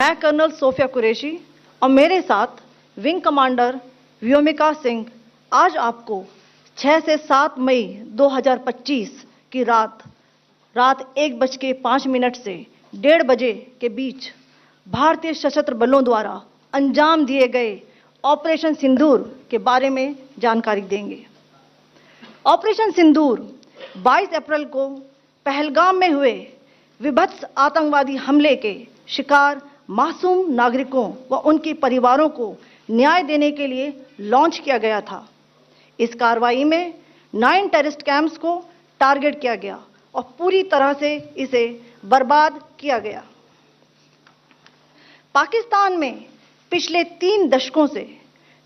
मैं colonel Sophia Qureshi और मेरे साथ विंग कमांडर व्योमिका सिंह आज आपको 6 से 7 मई 2025 की रात 1:05 से 1:30 बजे के बीच भारतीय सशस्त्र बलों द्वारा अंजाम दिए गए ऑपरेशन सिंदूर के बारे में जानकारी देंगे। ऑपरेशन सिंदूर 22 अप्रैल को पहलगाम में हुए विभत्स आतंकवादी हमले के शिकार मासूम नागरिकों व उनके परिवारों को न्याय देने के लिए लॉन्च किया गया था। इस कार्रवाई में 9 टेररिस्ट कैंप्स को टारगेट किया गया और पूरी तरह से इसे बर्बाद किया गया। पाकिस्तान में पिछले 3 दशकों से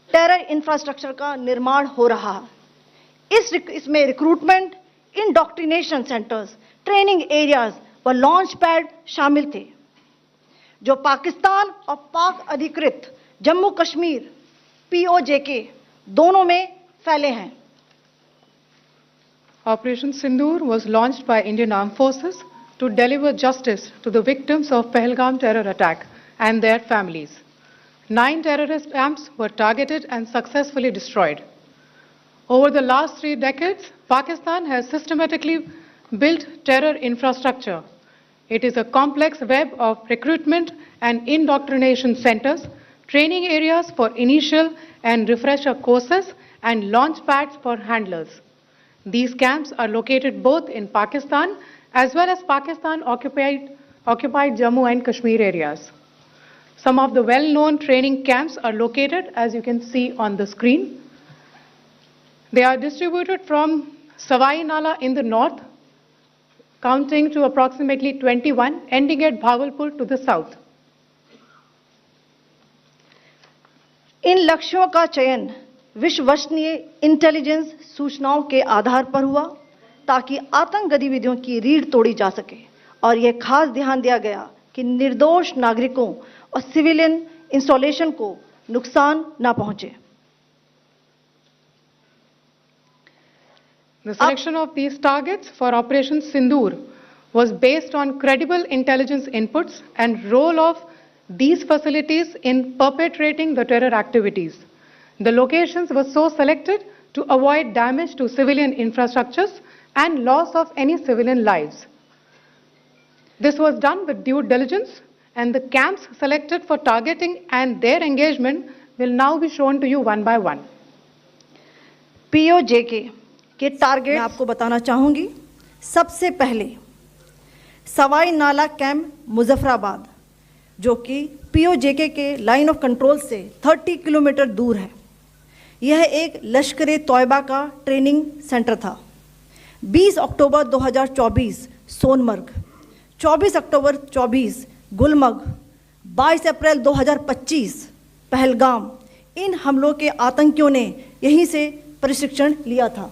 टेरर इंफ्रास्ट्रक्चर का निर्माण हो रहा है। इसमें recruitment, indoctrination centres, training areas व लॉन्च पैड शामिल थे, जो पाकिस्तान और पाक अधिकृत जम्मू कश्मीर POJK दोनों में फैले हैं। Operation Sindoor was launched by Indian Armed Forces to deliver justice to the victims of Pahalgam terror attack and their families. 9 terrorist camps were targeted and successfully destroyed. Over the last 3 decades, Pakistan has systematically built terror infrastructure. It is a complex web of recruitment and indoctrination centers, training areas for initial and refresher courses, and launch pads for handlers. These camps are located both in Pakistan as well as Pakistan-occupied Jammu and Kashmir areas. Some of the well-known training camps are located, as you can see on the screen. They are distributed from Savai Nala in the north, counting to approximately 21, ending at Bhagalpur to the south. इन लक्ष्यों का चयन विश्वसनीय intelligence सूचनाओं के आधार पर हुआ ताकि आतंक गतिविधियों की रीढ़ तोड़ी जा सके, और यह खास ध्यान दिया गया कि निर्दोष नागरिकों और सिविलियन इंस्टॉलेशन को नुकसान न पहुंचे। The selection of these targets for Operation Sindoor was based on credible intelligence inputs and role of these facilities in perpetrating the terror activities. The locations were so selected to avoid damage to civilian infrastructures and loss of any civilian lives. This was done with due diligence, and the camps selected for targeting and their engagement will now be shown to you one by one. POJK के target मैं आपको बताना चाहूंगी। सबसे पहले सवाई नाला camp Muzaffarabad, जो कि POJK के लाइन ऑफ कंट्रोल से 30 किलोमीटर दूर है। यह एक लश्कर तौयबा का ट्रेनिंग सेंटर था। 20 अक्टूबर 2024 सोनमर्ग, 24 अक्टूबर 24 गुलमर्ग, 22 अप्रैल 2025 पहलगाम, इन हमलों के आतंकियों ने यहीं से प्रशिक्षण लिया था।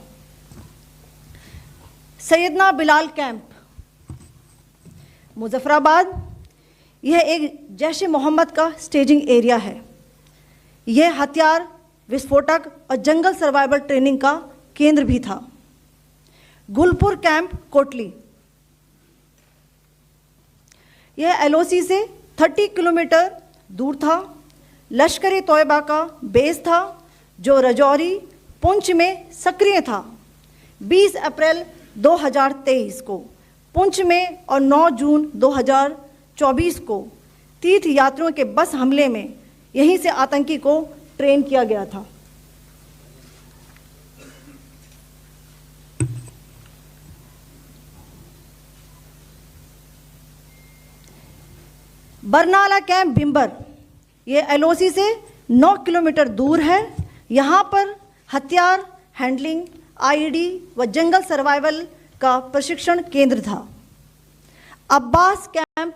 सैयदना बिलाल कैंप मुजफ्फराबाद, यह एक जैश ए मोहम्मद का स्टेजिंग एरिया है। यह हथियार, विस्फोटक और जंगल सर्वाइवल ट्रेनिंग का केंद्र भी था। गुलपुर कैंप कोटली, यह LOC से 30 किलोमीटर दूर था। लश्कर ए तौयबा का बेस था, जो रजौरी, पुंछ में सक्रिय था। 20 अप्रैल 2023 को पुंछ में और 9 जून 2024 को तीर्थ यात्रियों के बस हमले में यहीं से आतंकी को ट्रेन किया गया था। बरनाला कैंप बिम्बर, ये LOC से 9 किलोमीटर दूर है। यहाँ पर हथियार, हैंडलिंग, IED व जंगल सर्वाइवल का प्रशिक्षण केंद्र था। अब्बास कैंप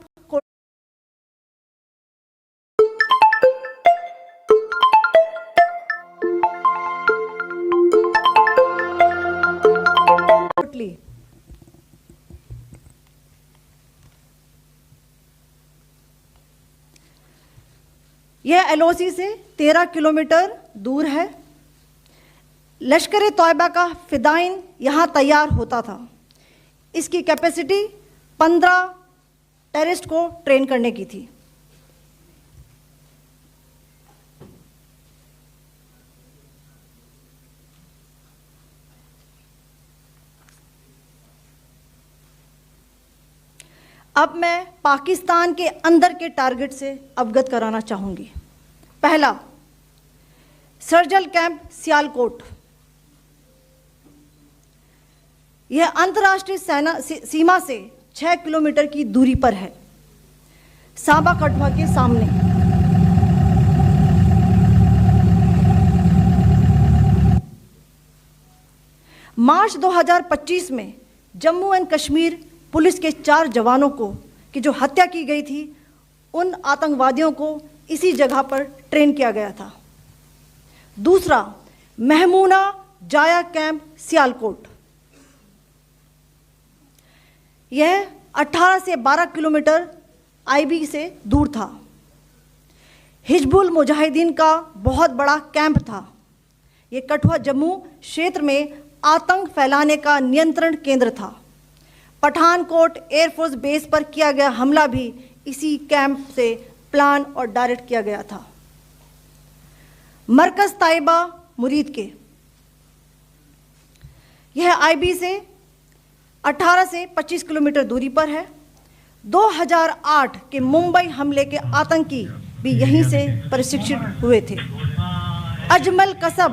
कोटली, यह LOC से 13 किलोमीटर दूर है। लश्कर तौयबा का फिदाइन यहाँ तैयार होता था। इसकी कैपेसिटी 15 टेररिस्ट को ट्रेन करने की थी। अब मैं पाकिस्तान के अंदर के टारगेट से अवगत कराना चाहूँगी। पहला, सर्जिकल कैंप सियालकोट। यह अंतर्राष्ट्रीय सीमा से 6 किलोमीटर की दूरी पर है, सांबा कठुआ के सामने। मार्च 2025 में जम्मू एंड कश्मीर पुलिस के 4 जवानों को की जो हत्या की गई थी, उन आतंकवादियों को इसी जगह पर ट्रेन किया गया था। दूसरा, महमूना जाया कैंप सियालकोट। यह 18 से 12 किलोमीटर आईबी से दूर था। हिजबुल मुजाहिदीन का बहुत बड़ा कैंप था। यह कठुआ जम्मू क्षेत्र में आतंक फैलाने का नियंत्रण केंद्र था। पठानकोट एयरफोर्स बेस पर किया गया हमला भी इसी कैंप से प्लान और डायरेक्ट किया गया था। मरकज ताइबा मुरीद के, यह आईबी से 18 से 25 किलोमीटर दूरी पर है। 2008 के मुंबई हमले के आतंकी भी यहीं से प्रशिक्षित हुए थे। अजमल कसब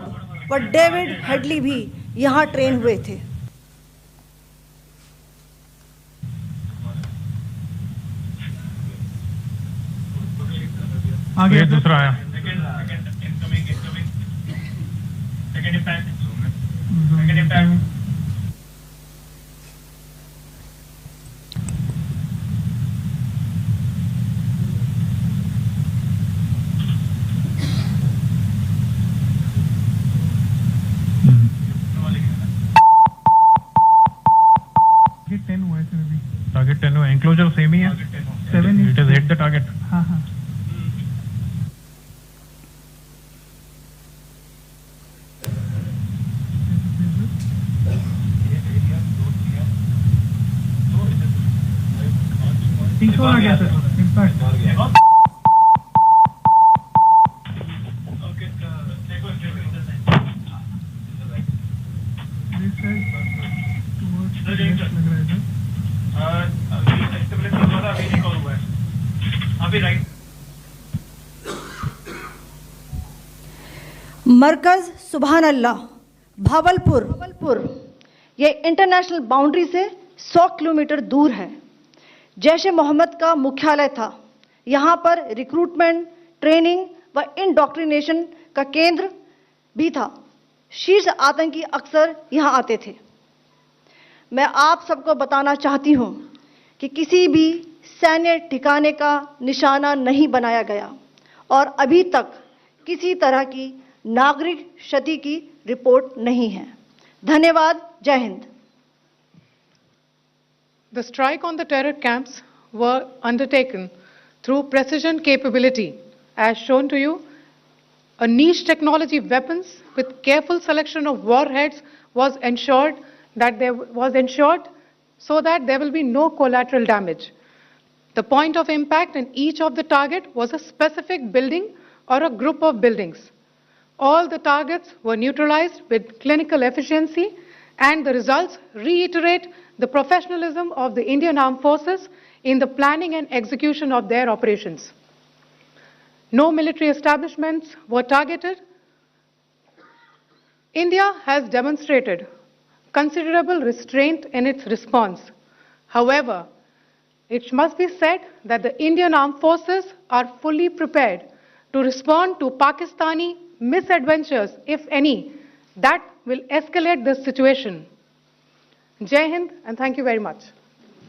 व डेविड हेडली भी यहां ट्रेन हुए थे। आगे दूसरा आया। टारगेट 10 हुआ, एंक्लोजर सेम ही है। 7 it is hit the target. हाँ हाँ। आ गया सर, इम्पैक्ट आ गया। मरकज सुभान अल्लाह भावलपुर, यह इंटरनेशनल बाउंड्री से 100 किलोमीटर दूर है। जैश ए मोहम्मद का मुख्यालय था। यहाँ पर रिक्रूटमेंट, ट्रेनिंग व इंडॉक्ट्रिनेशन का केंद्र भी था। शीर्ष आतंकी अक्सर यहाँ आते थे। मैं आप सबको बताना चाहती हूँ कि किसी भी सैन्य ठिकाने का निशाना नहीं बनाया गया और अभी तक किसी तरह की नागरिक क्षति की रिपोर्ट नहीं है। धन्यवाद। जय Hind. The strike on the terror camps were undertaken through precision capability, as shown to you. A niche technology weapons with careful selection of warheads was ensured so that there will be no collateral damage. The point of impact in each of the target was a specific building or a group of buildings. All the targets were neutralized with clinical efficiency, and the results reiterate the professionalism of the Indian Armed Forces in the planning and execution of their operations. No military establishments were targeted. India has demonstrated considerable restraint in its response. However, it must be said that the Indian Armed Forces are fully prepared to respond to Pakistani misadventures, if any, that will escalate this situation. Jai Hind, and thank you very much.